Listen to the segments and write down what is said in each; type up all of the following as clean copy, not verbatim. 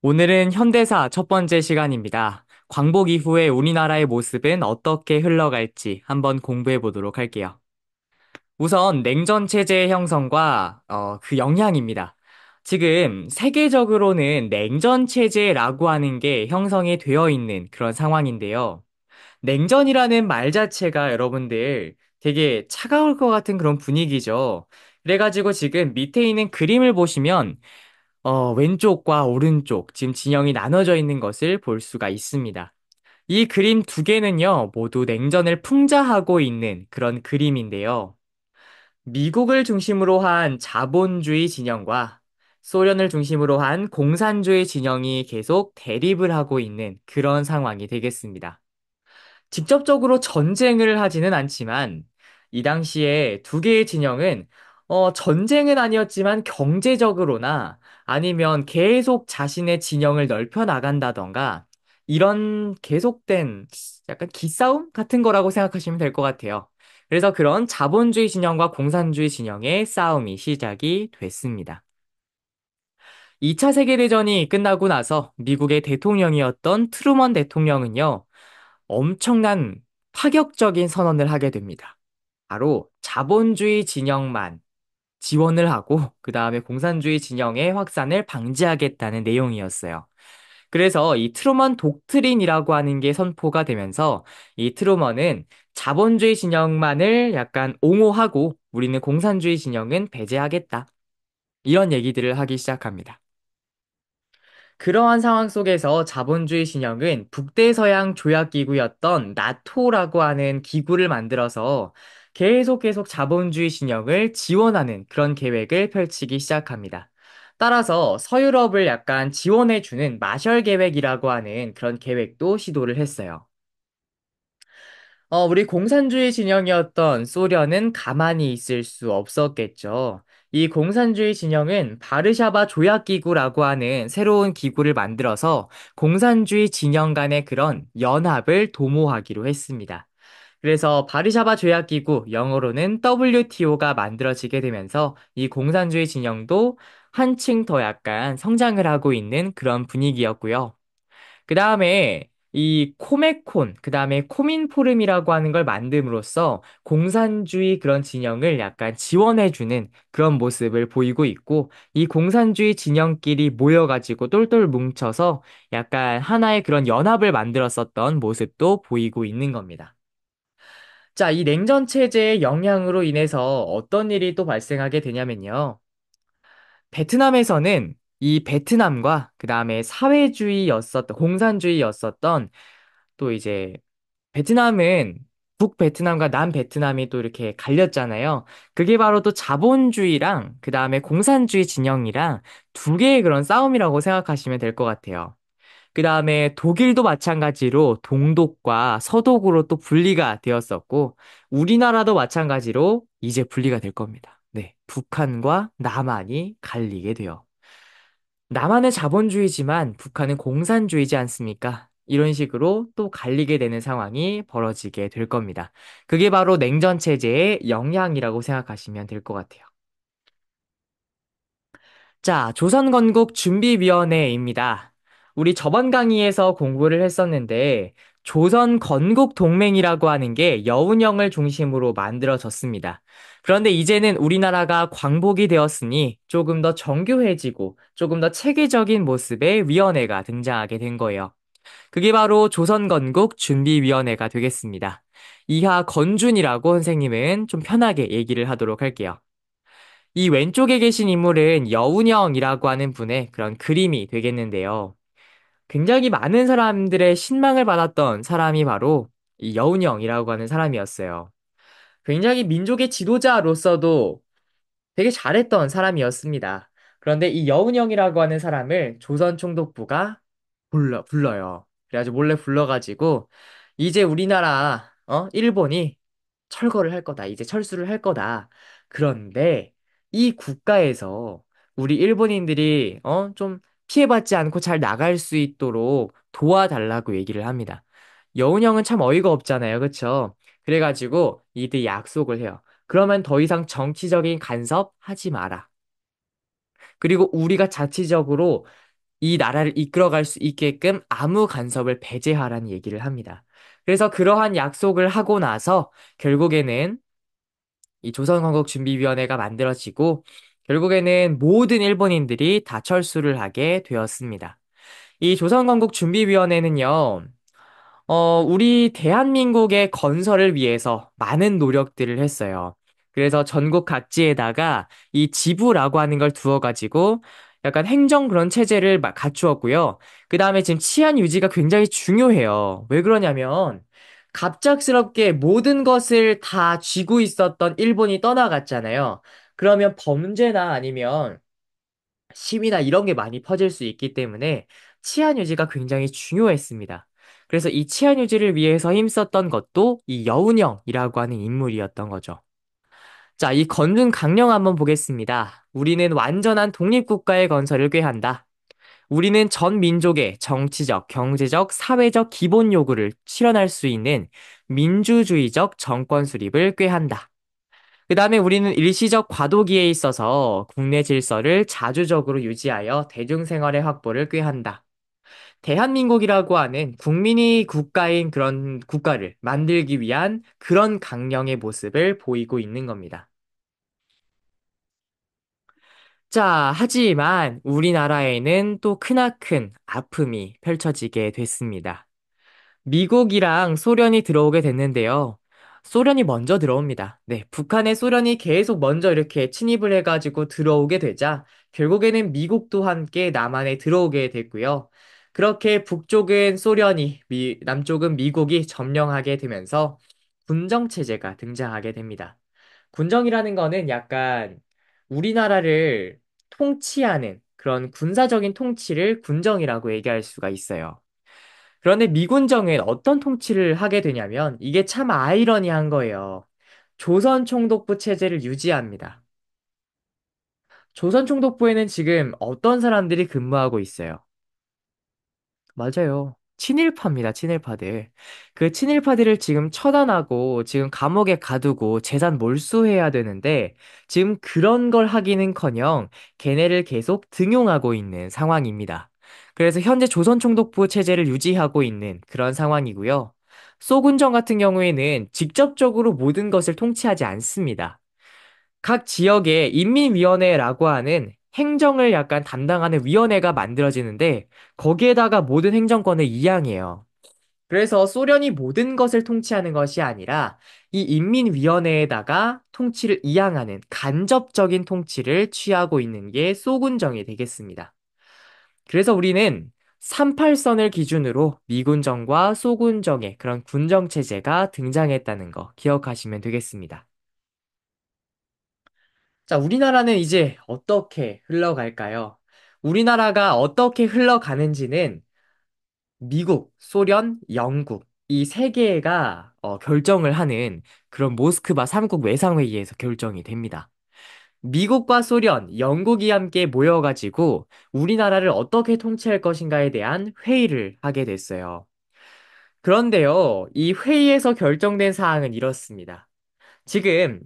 오늘은 현대사 첫 번째 시간입니다. 광복 이후에 우리나라의 모습은 어떻게 흘러갈지 한번 공부해 보도록 할게요. 우선 냉전 체제의 형성과 그 영향입니다. 지금 세계적으로는 냉전 체제라고 하는 게 형성이 되어 있는 그런 상황인데요. 냉전이라는 말 자체가 여러분들 되게 차가울 것 같은 그런 분위기죠. 그래가지고 지금 밑에 있는 그림을 보시면 왼쪽과 오른쪽 지금 진영이 나눠져 있는 것을 볼 수가 있습니다. 이 그림 두 개는요, 모두 냉전을 풍자하고 있는 그런 그림인데요. 미국을 중심으로 한 자본주의 진영과 소련을 중심으로 한 공산주의 진영이 계속 대립을 하고 있는 그런 상황이 되겠습니다. 직접적으로 전쟁을 하지는 않지만 이 당시에 두 개의 진영은 전쟁은 아니었지만 경제적으로나 아니면 계속 자신의 진영을 넓혀 나간다던가 이런 계속된 약간 기싸움 같은 거라고 생각하시면 될 것 같아요. 그래서 그런 자본주의 진영과 공산주의 진영의 싸움이 시작이 됐습니다. 2차 세계대전이 끝나고 나서 미국의 대통령이었던 트루먼 대통령은요, 엄청난 파격적인 선언을 하게 됩니다. 바로 자본주의 진영만 지원을 하고 그 다음에 공산주의 진영의 확산을 방지하겠다는 내용이었어요. 그래서 이 트루먼 독트린이라고 하는 게 선포가 되면서 이 트루먼은 자본주의 진영만을 약간 옹호하고 우리는 공산주의 진영은 배제하겠다. 이런 얘기들을 하기 시작합니다. 그러한 상황 속에서 자본주의 진영은 북대서양 조약기구였던 나토라고 하는 기구를 만들어서 계속 자본주의 진영을 지원하는 그런 계획을 펼치기 시작합니다. 따라서 서유럽을 약간 지원해주는 마셜 계획이라고 하는 그런 계획도 시도를 했어요. 우리 공산주의 진영이었던 소련은 가만히 있을 수 없었겠죠. 이 공산주의 진영은 바르샤바 조약기구라고 하는 새로운 기구를 만들어서 공산주의 진영 간의 그런 연합을 도모하기로 했습니다. 그래서 바르샤바 조약기구, 영어로는 WTO가 만들어지게 되면서 이 공산주의 진영도 한층 더 약간 성장을 하고 있는 그런 분위기였고요. 그 다음에 이 코메콘, 그 다음에 코민포름이라고 하는 걸 만듦으로써 공산주의 그런 진영을 약간 지원해주는 그런 모습을 보이고 있고, 이 공산주의 진영끼리 모여가지고 똘똘 뭉쳐서 약간 하나의 그런 연합을 만들었었던 모습도 보이고 있는 겁니다. 자, 이 냉전 체제의 영향으로 인해서 어떤 일이 또 발생하게 되냐면요. 베트남에서는 이 베트남과 그 다음에 사회주의였었던, 공산주의였었던 또 이제 베트남은 북베트남과 남베트남이 또 이렇게 갈렸잖아요. 그게 바로 또 자본주의랑 그 다음에 공산주의 진영이랑 두 개의 그런 싸움이라고 생각하시면 될 것 같아요. 그 다음에 독일도 마찬가지로 동독과 서독으로 또 분리가 되었었고, 우리나라도 마찬가지로 이제 분리가 될 겁니다. 네. 북한과 남한이 갈리게 돼요. 남한은 자본주의지만 북한은 공산주의지 않습니까? 이런 식으로 또 갈리게 되는 상황이 벌어지게 될 겁니다. 그게 바로 냉전 체제의 영향이라고 생각하시면 될 것 같아요. 자, 조선건국준비위원회입니다. 우리 저번 강의에서 공부를 했었는데, 조선건국동맹이라고 하는 게 여운형을 중심으로 만들어졌습니다. 그런데 이제는 우리나라가 광복이 되었으니 조금 더 정교해지고 조금 더 체계적인 모습의 위원회가 등장하게 된 거예요. 그게 바로 조선건국준비위원회가 되겠습니다. 이하 건준이라고 선생님은 좀 편하게 얘기를 하도록 할게요. 이 왼쪽에 계신 인물은 여운형이라고 하는 분의 그런 그림이 되겠는데요. 굉장히 많은 사람들의 신망을 받았던 사람이 바로 이 여운형이라고 하는 사람이었어요. 굉장히 민족의 지도자로서도 되게 잘했던 사람이었습니다. 그런데 이 여운형이라고 하는 사람을 조선 총독부가 불러요. 그래가지고 몰래 불러가지고 이제 우리나라, 일본이 철거를 할 거다. 이제 철수를 할 거다. 그런데 이 국가에서 우리 일본인들이 좀 피해받지 않고 잘 나갈 수 있도록 도와달라고 얘기를 합니다. 여운 형은 참 어이가 없잖아요. 그쵸? 그래가지고 이들 약속을 해요. 그러면 더 이상 정치적인 간섭 하지 마라. 그리고 우리가 자치적으로 이 나라를 이끌어갈 수 있게끔 아무 간섭을 배제하라는 얘기를 합니다. 그래서 그러한 약속을 하고 나서 결국에는 이 조선건국준비위원회가 만들어지고 결국에는 모든 일본인들이 다 철수를 하게 되었습니다. 이 조선건국준비위원회는요, 우리 대한민국의 건설을 위해서 많은 노력들을 했어요. 그래서 전국 각지에다가 이 지부라고 하는 걸 두어가지고 약간 행정 그런 체제를 갖추었고요. 그 다음에 지금 치안 유지가 굉장히 중요해요. 왜 그러냐면 갑작스럽게 모든 것을 다 쥐고 있었던 일본이 떠나갔잖아요. 그러면 범죄나 아니면 시위나 이런 게 많이 퍼질 수 있기 때문에 치안 유지가 굉장히 중요했습니다. 그래서 이 치안 유지를 위해서 힘썼던 것도 이 여운형이라고 하는 인물이었던 거죠. 자, 이 건국 강령 한번 보겠습니다. 우리는 완전한 독립국가의 건설을 꾀한다. 우리는 전 민족의 정치적, 경제적, 사회적 기본 요구를 실현할 수 있는 민주주의적 정권 수립을 꾀한다. 그 다음에 우리는 일시적 과도기에 있어서 국내 질서를 자주적으로 유지하여 대중생활의 확보를 꾀한다. 대한민국이라고 하는 국민이 국가인 그런 국가를 만들기 위한 그런 강령의 모습을 보이고 있는 겁니다. 자, 하지만 우리나라에는 또 크나큰 아픔이 펼쳐지게 됐습니다. 미국이랑 소련이 들어오게 됐는데요. 소련이 먼저 들어옵니다. 네, 북한의 소련이 계속 먼저 이렇게 침입을 해가지고 들어오게 되자 결국에는 미국도 함께 남한에 들어오게 됐고요. 그렇게 북쪽은 소련이, 남쪽은 미국이 점령하게 되면서 군정 체제가 등장하게 됩니다. 군정이라는 거는 약간 우리나라를 통치하는 그런 군사적인 통치를 군정이라고 얘기할 수가 있어요. 그런데 미군정은 어떤 통치를 하게 되냐면 이게 참 아이러니한 거예요. 조선 총독부 체제를 유지합니다. 조선 총독부에는 지금 어떤 사람들이 근무하고 있어요? 맞아요. 친일파입니다, 친일파들. 그 친일파들을 지금 처단하고 지금 감옥에 가두고 재산 몰수해야 되는데 지금 그런 걸 하기는커녕 걔네를 계속 등용하고 있는 상황입니다. 그래서 현재 조선 총독부 체제를 유지하고 있는 그런 상황이고요. 소군정 같은 경우에는 직접적으로 모든 것을 통치하지 않습니다. 각 지역에 인민위원회라고 하는 행정을 약간 담당하는 위원회가 만들어지는데 거기에다가 모든 행정권을 이양해요. 그래서 소련이 모든 것을 통치하는 것이 아니라 이 인민위원회에다가 통치를 이양하는 간접적인 통치를 취하고 있는 게 소군정이 되겠습니다. 그래서 우리는 38선을 기준으로 미군정과 소군정의 그런 군정체제가 등장했다는 거 기억하시면 되겠습니다. 자, 우리나라는 이제 어떻게 흘러갈까요? 우리나라가 어떻게 흘러가는지는 미국, 소련, 영국 이 세 개가 결정을 하는 그런 모스크바 3국 외상회의에서 결정이 됩니다. 미국과 소련, 영국이 함께 모여가지고 우리나라를 어떻게 통치할 것인가에 대한 회의를 하게 됐어요. 그런데요, 이 회의에서 결정된 사항은 이렇습니다. 지금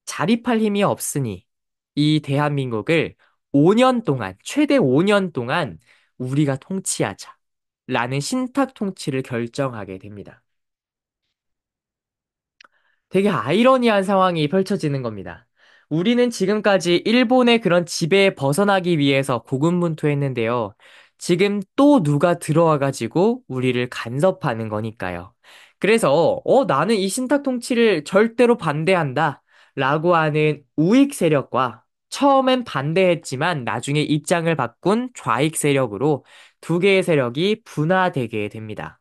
자립할 힘이 없으니 이 대한민국을 5년 동안, 최대 5년 동안 우리가 통치하자. 라는 신탁 통치를 결정하게 됩니다. 되게 아이러니한 상황이 펼쳐지는 겁니다. 우리는 지금까지 일본의 그런 지배에 벗어나기 위해서 고군분투했는데요. 지금 또 누가 들어와가지고 우리를 간섭하는 거니까요. 그래서, 나는 이 신탁 통치를 절대로 반대한다. 라고 하는 우익 세력과 처음엔 반대했지만 나중에 입장을 바꾼 좌익 세력으로 두 개의 세력이 분화되게 됩니다.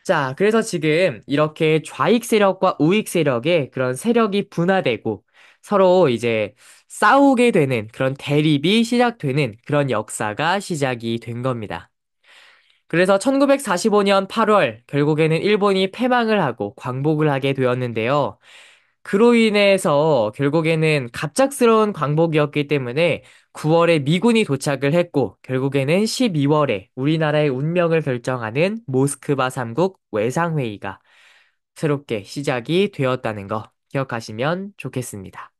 자, 그래서 지금 이렇게 좌익 세력과 우익 세력의 그런 세력이 분화되고 서로 이제 싸우게 되는 그런 대립이 시작되는 그런 역사가 시작이 된 겁니다. 그래서 1945년 8월 결국에는 일본이 패망을 하고 광복을 하게 되었는데요. 그로 인해서 결국에는 갑작스러운 광복이었기 때문에 9월에 미군이 도착을 했고 결국에는 12월에 우리나라의 운명을 결정하는 모스크바 3국 외상회의가 새롭게 시작이 되었다는 거 기억하시면 좋겠습니다.